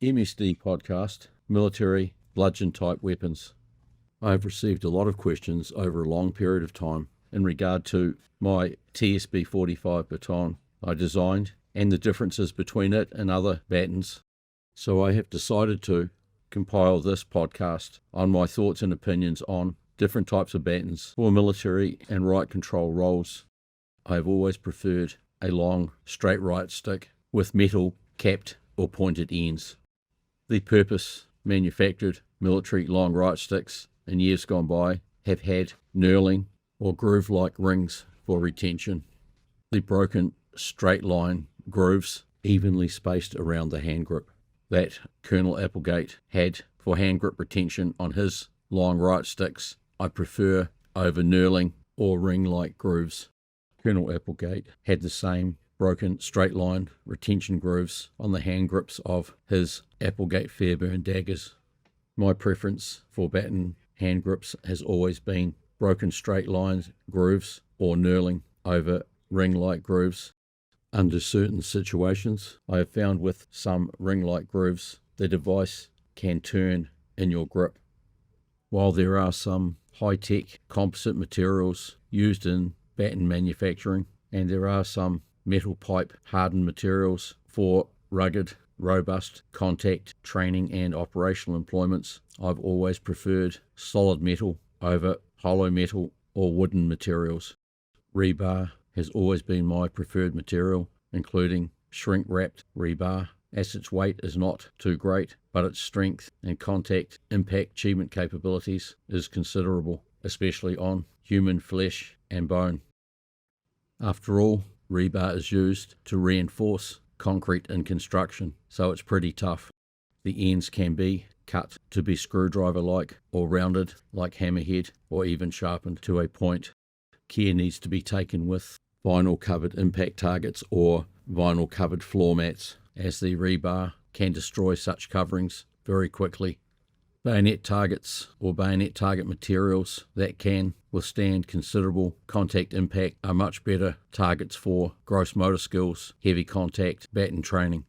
MSD podcast, military bludgeon type weapons. I have received a lot of questions over a long period of time in regard to my TSB 45 baton I designed and the differences between it and other batons. So I have decided to compile this podcast on my thoughts and opinions on different types of batons for military and right control roles. I have always preferred a long straight right stick with metal capped or pointed ends. The purpose manufactured military long right sticks in years gone by have had knurling or groove-like rings for retention. The broken straight line grooves evenly spaced around the hand grip that Colonel Applegate had for hand grip retention on his long right sticks I prefer over knurling or ring-like grooves. Colonel Applegate had the same broken straight line retention grooves on the hand grips of his Applegate Fairburn daggers. My preference for baton hand grips has always been broken straight line grooves or knurling over ring-like grooves. Under certain situations, I have found with some ring-like grooves, the device can turn in your grip. While there are some high-tech composite materials used in baton manufacturing, and there are some metal pipe hardened materials for rugged, robust contact training and operational employments, I've always preferred solid metal over hollow metal or wooden materials. Rebar has always been my preferred material, including shrink-wrapped rebar, as its weight is not too great, but its strength and contact impact achievement capabilities is considerable, especially on human flesh and bone. After all, rebar is used to reinforce concrete in construction, so it's pretty tough. The ends can be cut to be screwdriver-like or rounded like hammerhead or even sharpened to a point. Care needs to be taken with vinyl-covered impact targets or vinyl-covered floor mats, as the rebar can destroy such coverings very quickly. Bayonet targets or bayonet target materials that can withstand considerable contact impact are much better targets for gross motor skills, heavy contact baton training.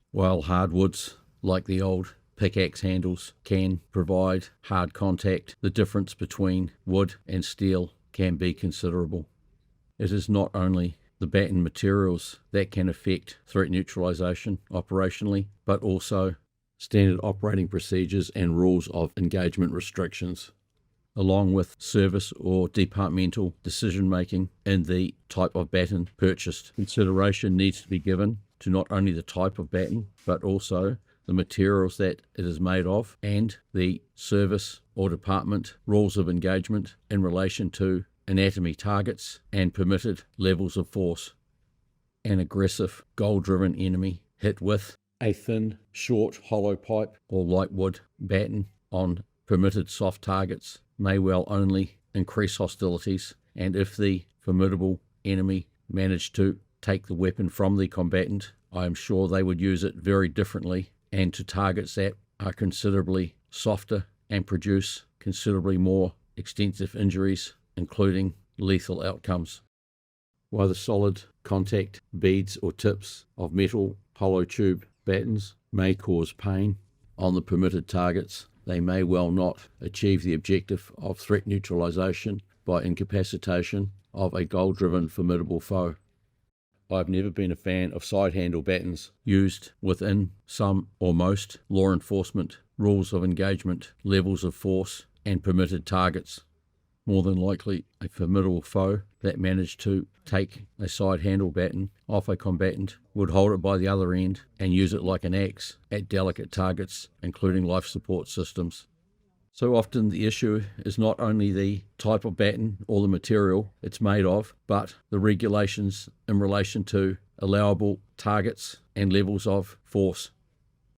While hardwoods, like the old pickaxe handles, can provide hard contact, the difference between wood and steel can be considerable. It is not only the baton materials that can affect threat neutralization operationally, but also standard operating procedures and rules of engagement restrictions, along with service or departmental decision-making in the type of baton purchased. Consideration needs to be given to not only the type of baton, but also the materials that it is made of and the service or department rules of engagement in relation to anatomy targets and permitted levels of force. An aggressive, goal-driven enemy hit with a thin, short, hollow pipe or light wood baton on permitted soft targets may well only increase hostilities, and if the formidable enemy managed to take the weapon from the combatant, I am sure they would use it very differently and to targets that are considerably softer and produce considerably more extensive injuries, including lethal outcomes. While the solid contact beads or tips of metal hollow tube batons may cause pain on the permitted targets, they may well not achieve the objective of threat neutralization by incapacitation of a goal-driven formidable foe. I've never been a fan of side-handle batons used within some or most law enforcement rules of engagement, levels of force, and permitted targets. More than likely, a formidable foe that managed to take a side-handle baton off a combatant would hold it by the other end and use it like an axe at delicate targets, including life support systems. So often the issue is not only the type of baton or the material it's made of, but the regulations in relation to allowable targets and levels of force.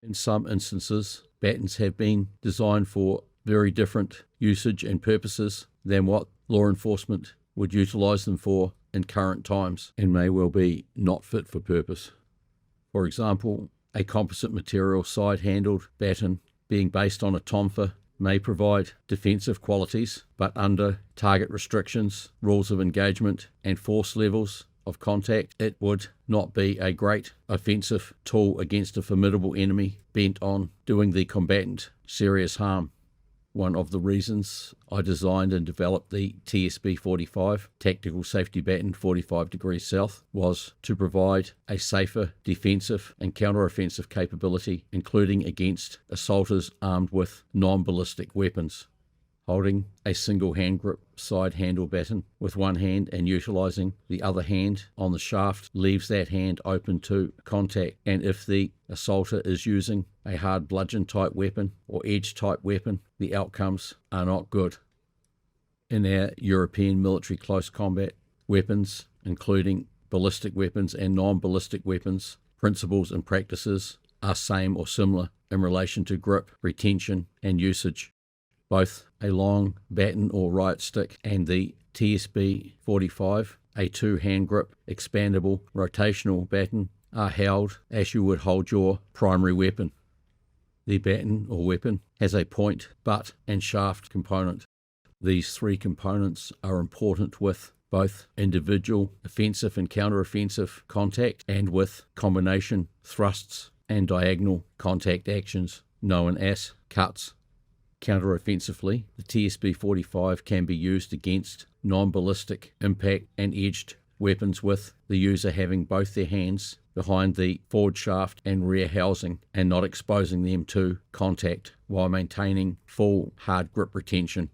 In some instances, batons have been designed for very different usage and purposes than what law enforcement would utilize them for in current times and may well be not fit for purpose. For example, a composite material side-handled baton being based on a tonfa may provide defensive qualities, but under target restrictions, rules of engagement, and force levels, of contact, it would not be a great offensive tool against a formidable enemy bent on doing the combatant serious harm. One of the reasons I designed and developed the TSB-45, Tactical Safety Baton 45 degrees south, was to provide a safer defensive and counter-offensive capability, including against assaulters armed with non-ballistic weapons. Holding a single hand grip side handle baton with one hand and utilizing the other hand on the shaft leaves that hand open to contact, and if the assaulter is using a hard bludgeon type weapon or edge type weapon, the outcomes are not good. In our European military close combat weapons, including ballistic weapons and non-ballistic weapons, principles and practices are same or similar in relation to grip, retention and usage. Both a long baton or riot stick and the TSB-45, a two-hand grip, expandable, rotational baton, are held as you would hold your primary weapon. The baton or weapon has a point, butt and shaft component. These three components are important with both individual offensive and counter-offensive contact and with combination thrusts and diagonal contact actions known as cuts. Counter-offensively, the TSB-45 can be used against non-ballistic impact and edged weapons with the user having both their hands behind the forward shaft and rear housing and not exposing them to contact while maintaining full hard grip retention.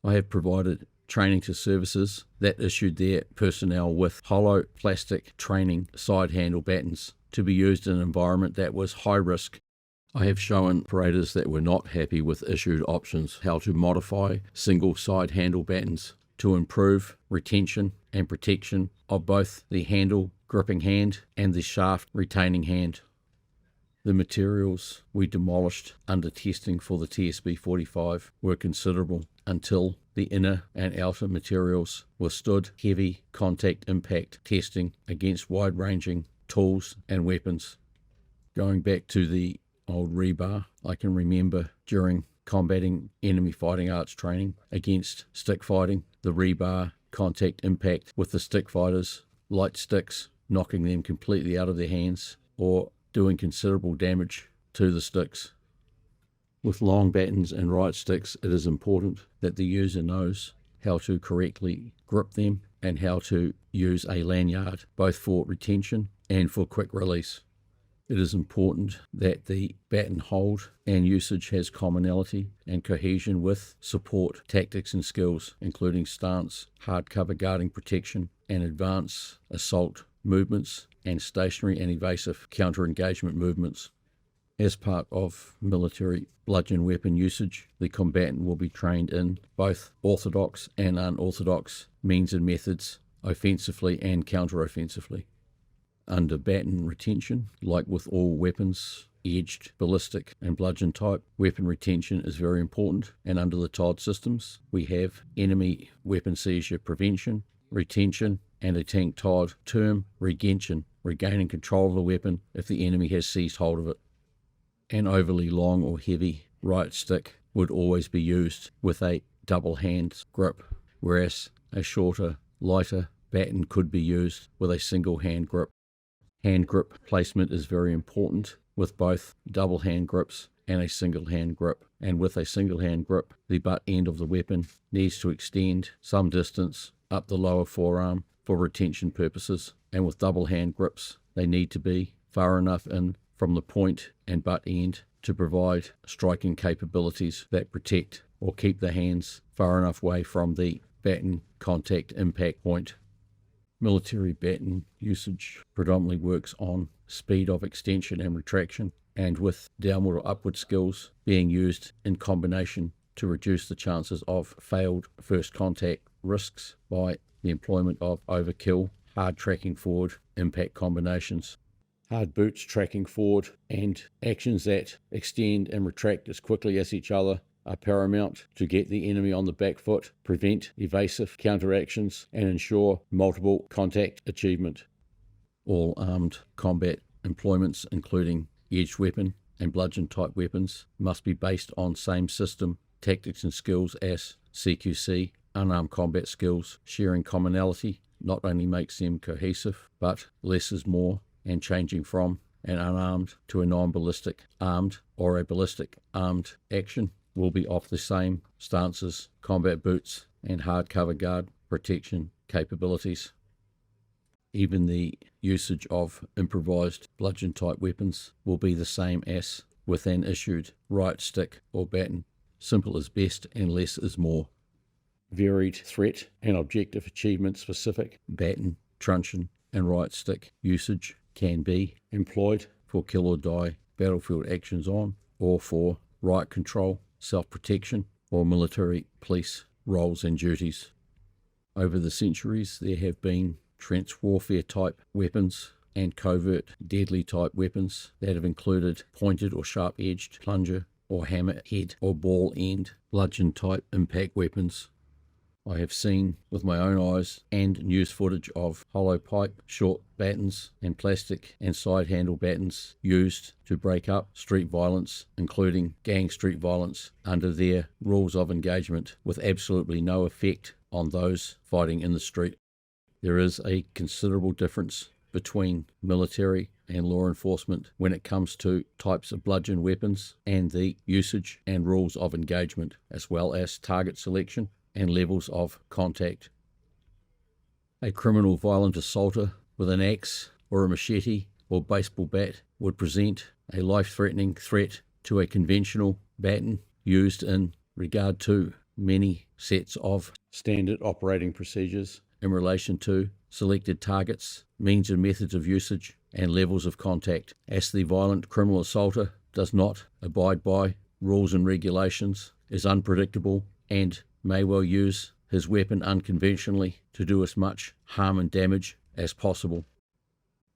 I have provided training to services that issued their personnel with hollow plastic training side handle batons to be used in an environment that was high risk. I have shown operators that were not happy with issued options how to modify single side handle batons to improve retention and protection of both the handle gripping hand and the shaft retaining hand. The materials we demolished under testing for the TSB-45 were considerable until the inner and outer materials withstood heavy contact impact testing against wide-ranging tools and weapons. Going back to the old rebar, I can remember during combating enemy fighting arts training against stick fighting, the rebar contact impact with the stick fighters, light sticks, knocking them completely out of their hands or doing considerable damage to the sticks. With long batons and riot sticks, it is important that the user knows how to correctly grip them and how to use a lanyard, both for retention and for quick release. It is important that the baton hold and usage has commonality and cohesion with support tactics and skills, including stance, hard cover guarding protection, and advance assault movements and stationary and evasive counter-engagement movements. As part of military bludgeon weapon usage, the combatant will be trained in both orthodox and unorthodox means and methods, offensively and counter-offensively. Under baton retention, like with all weapons, edged, ballistic and bludgeon type, weapon retention is very important, and under the Todd systems we have enemy weapon seizure prevention, retention, and a Tank Todd term, regention, regaining control of the weapon if the enemy has seized hold of it. An overly long or heavy riot stick would always be used with a double hand grip, whereas a shorter, lighter baton could be used with a single hand grip. Hand grip placement is very important with both double hand grips and a single hand grip. And with a single hand grip, the butt end of the weapon needs to extend some distance up the lower forearm for retention purposes. And with double hand grips, they need to be far enough in from the point and butt end to provide striking capabilities that protect or keep the hands far enough away from the baton contact impact point. Military baton usage predominantly works on speed of extension and retraction, and with downward or upward skills being used in combination to reduce the chances of failed first contact risks by the employment of overkill, hard tracking forward, impact combinations, hard boots tracking forward, and actions that extend and retract as quickly as each other are paramount to get the enemy on the back foot, prevent evasive counteractions, and ensure multiple contact achievement. All armed combat employments, including edged weapon and bludgeon type weapons, must be based on same system, tactics and skills as CQC, unarmed combat skills, sharing commonality, not only makes them cohesive, but less is more, and changing from an unarmed to a non-ballistic armed or a ballistic armed action will be off the same stances, combat boots, and hard cover guard protection capabilities. Even the usage of improvised bludgeon type weapons will be the same as with an issued right stick or baton. Simple is best and less is more. Varied threat and objective achievement specific baton, truncheon and right stick usage can be employed for kill or die battlefield actions on, or for right control, self-protection, or military police roles and duties. Over the centuries, there have been trench warfare type weapons and covert deadly type weapons that have included pointed or sharp-edged plunger or hammer head or ball end bludgeon type impact weapons. I have seen with my own eyes and news footage of hollow pipe, short batons and plastic and side handle batons used to break up street violence, including gang street violence, under their rules of engagement, with absolutely no effect on those fighting in the street. There is a considerable difference between military and law enforcement when it comes to types of bludgeon weapons and the usage and rules of engagement, as well as target selection and levels of contact. A criminal violent assaulter with an axe or a machete or baseball bat would present a life-threatening threat to a conventional baton used in regard to many sets of standard operating procedures in relation to selected targets, means and methods of usage, and levels of contact, as the violent criminal assaulter does not abide by rules and regulations, is unpredictable, and may well use his weapon unconventionally to do as much harm and damage as possible.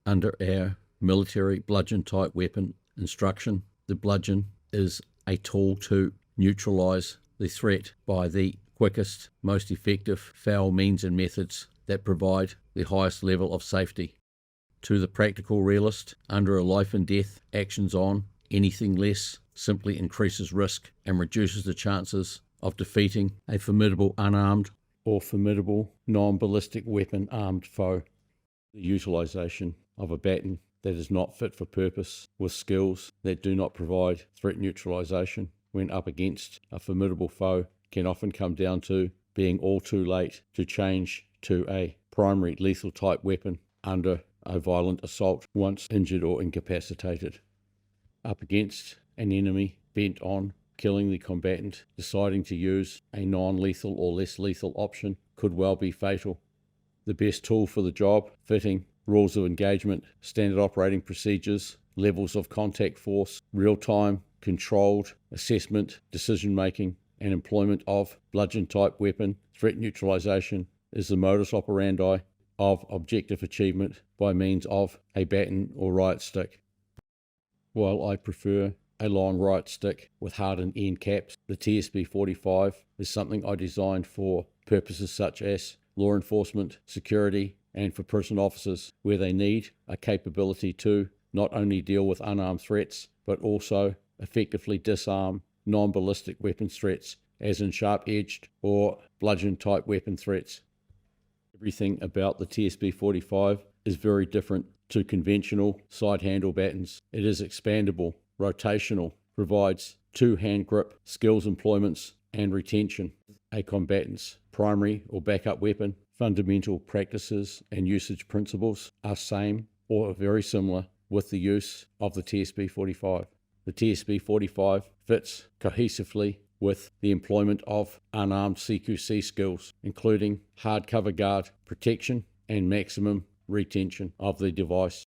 Under our military bludgeon type weapon instruction, the bludgeon is a tool to neutralize the threat by the quickest, most effective foul means and methods that provide the highest level of safety. To the practical realist, under a life and death actions on, anything less simply increases risk and reduces the chances of defeating a formidable unarmed or formidable non-ballistic weapon armed foe. The utilization of a baton that is not fit for purpose with skills that do not provide threat neutralization when up against a formidable foe can often come down to being all too late to change to a primary lethal type weapon under a violent assault once injured or incapacitated. Up against an enemy bent on killing the combatant, deciding to use a non-lethal or less lethal option could well be fatal. The best tool for the job, fitting rules of engagement, standard operating procedures, levels of contact force, real-time, controlled assessment, decision-making, and employment of bludgeon-type weapon, threat neutralization, is the modus operandi of objective achievement by means of a baton or riot stick. While I prefer a long right stick with hardened end caps, the TSB-45 is something I designed for purposes such as law enforcement, security, and for prison officers, where they need a capability to not only deal with unarmed threats, but also effectively disarm non-ballistic weapons threats, as in sharp-edged or bludgeon-type weapon threats. Everything about the TSB-45 is very different to conventional side handle batons. It is expandable, rotational, provides two-hand grip, skills employments, and retention. A combatant's primary or backup weapon, fundamental practices and usage principles are same or very similar with the use of the TSB-45. The TSB-45 fits cohesively with the employment of unarmed CQC skills, including hard cover guard protection and maximum retention of the device.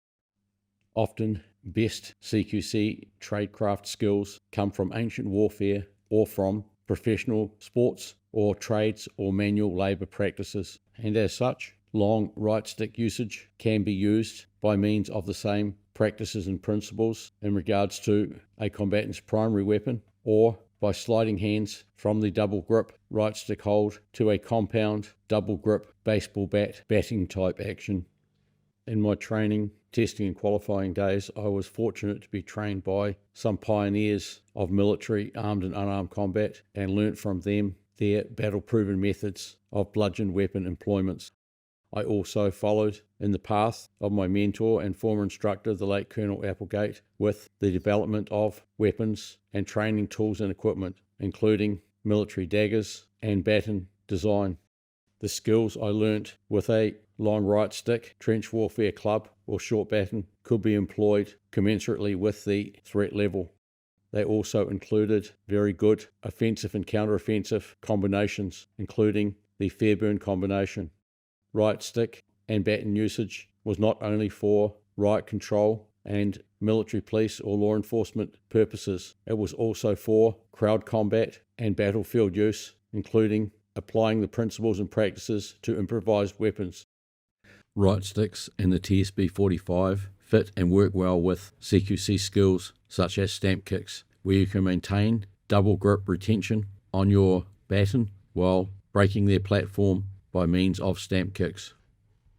Often, best CQC tradecraft skills come from ancient warfare or from professional sports or trades or manual labour practices, and as such, long right stick usage can be used by means of the same practices and principles in regards to a combatant's primary weapon, or by sliding hands from the double grip right stick hold to a compound double grip baseball bat batting type action. In my training, testing and qualifying days, I was fortunate to be trained by some pioneers of military armed and unarmed combat and learnt from them their battle-proven methods of bludgeon weapon employments. I also followed in the path of my mentor and former instructor, the late Colonel Applegate, with the development of weapons and training tools and equipment, including military daggers and baton design. The skills I learnt with a long right stick, trench warfare club, or short baton could be employed commensurately with the threat level. They also included very good offensive and counter-offensive combinations, including the Fairburn combination. Right stick and baton usage was not only for riot control and military police or law enforcement purposes, it was also for crowd combat and battlefield use, including applying the principles and practices to improvised weapons. Right sticks and the TSB-45 fit and work well with CQC skills such as stamp kicks, where you can maintain double grip retention on your baton while breaking their platform by means of stamp kicks.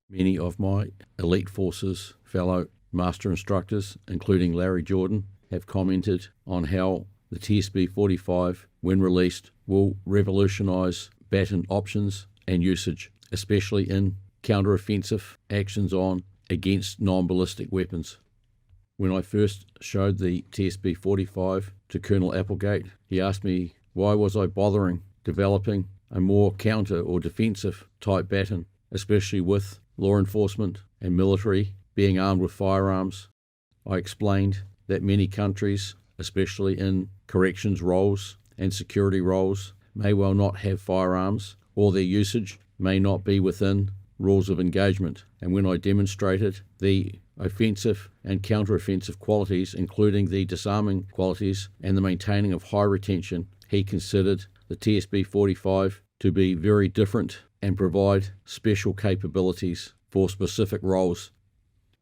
Many of my elite forces fellow master instructors, including Larry Jordan, have commented on how the TSB-45, when released, will revolutionize baton options and usage, especially in counter-offensive actions on against non-ballistic weapons. When I first showed the TSB-45 to Colonel Applegate, he asked me why was I bothering developing a more counter or defensive type baton, especially with law enforcement and military being armed with firearms. I explained that many countries, especially in corrections roles and security roles, may well not have firearms, or their usage may not be within rules of engagement. And when I demonstrated the offensive and counter-offensive qualities, including the disarming qualities and the maintaining of high retention, he considered the TSB-45 to be very different and provide special capabilities for specific roles.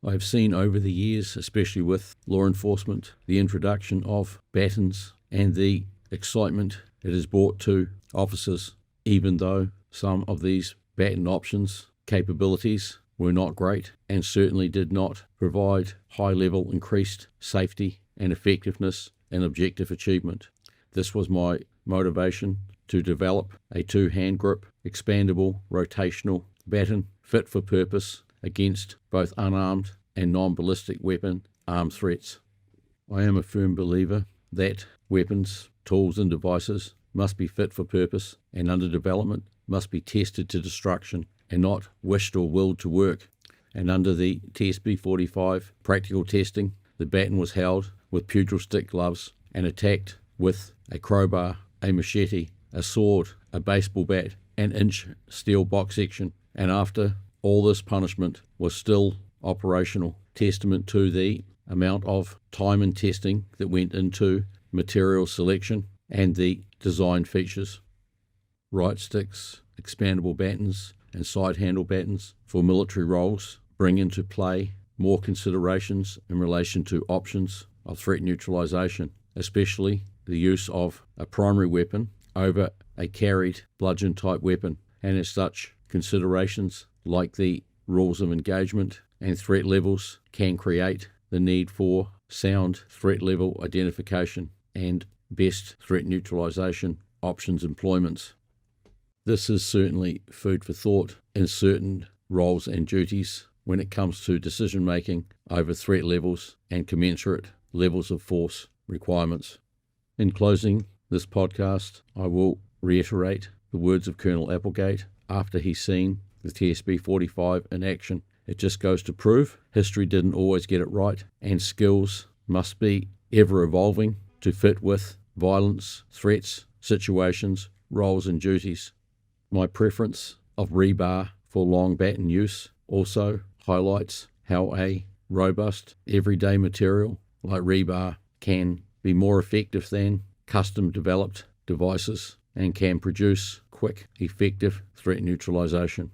I have seen over the years, especially with law enforcement, the introduction of batons and the excitement it has brought to officers, even though some of these baton options capabilities were not great and certainly did not provide high-level increased safety and effectiveness and objective achievement. This was my motivation to develop a two-hand grip, expandable, rotational baton fit for purpose against both unarmed and non-ballistic weapon armed threats. I am a firm believer that weapons, tools and devices must be fit for purpose and under development must be tested to destruction and not wished or willed to work. And under the TSB-45 practical testing, the baton was held with pugil stick gloves and attacked with a crowbar, a machete, a sword, a baseball bat, an inch steel box section. And after all this punishment was still operational, testament to the amount of time and testing that went into material selection and the design features. Right sticks, expandable batons, and side handle batons for military roles bring into play more considerations in relation to options of threat neutralization, especially the use of a primary weapon over a carried bludgeon type weapon, and as such, considerations like the rules of engagement and threat levels can create the need for sound threat level identification and best threat neutralization options employments. This is certainly food for thought in certain roles and duties when it comes to decision making over threat levels and commensurate levels of force requirements. In closing this podcast, I will reiterate the words of Colonel Applegate after he's seen the TSB-45 in action. It just goes to prove history didn't always get it right, and skills must be ever evolving to fit with violence, threats, situations, roles and duties. My preference of rebar for long baton use also highlights how a robust everyday material like rebar can be more effective than custom developed devices and can produce quick, effective threat neutralization.